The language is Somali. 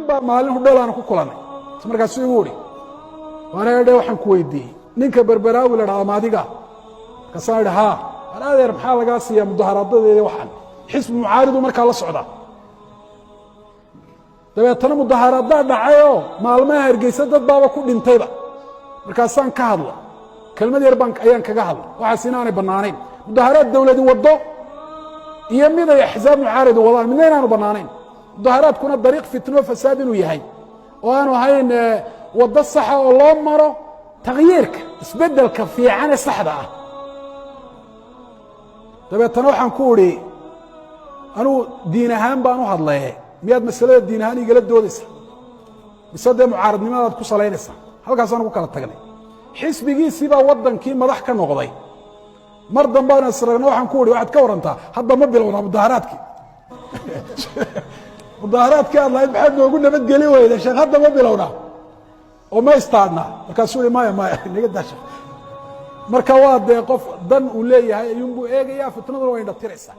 baa maalin hudheelaan ku kulanay markaasuu igu wari wareedhe waxaan ku weydiiyey ninka berberaawi la dhahaa maadiga markaasaan idhi haa adeer maxaa lagaa siiyaa mudaharaadadeeda waxaan xisbi mucaaridu markaa la socda dabeetana mudaharaaddaa dhacayoo maalmaha hargeysa dad baaba ku dhintayba markaasaan ka hadla kelmad yar baan ayaan kaga hadla waxaas inaanay bannaanayn mudaharaad dawladi waddo iyo mid ay axsaab mucaaridi wadaan midna inaanu bannaanayn mudaharaadkuna dariiq fitno fasaad inuu yahay oo aanu ahayn waddo saxa oo loo maro takhyiirka isbeddelka fiican ee saxda ah dabeetana waxaan ku idhi anugu diin ahaan baan u hadlaye miyaad masalada diin ahaan igala doodaysa mise dee mucaaradnimadaad ku salaynaysaa halkaasaan ugu kala tagnay xisbigiisii baa waddankii madax ka noqday mar dambaan isragna waxaan ku idhi waxaad ka warantaa hadda ma bilownaa mudaharaadkii mudaharaadkii aad lahayd maxaad noogu nabadgeli weyda sheekh hadda ma bilownaa oo ma istaadnaa markaasuu ihi maya naga daasha marka waa dee qof dan uu leeyahay ayuunbuu eegayaa fitnaduna waa indhatiraysaa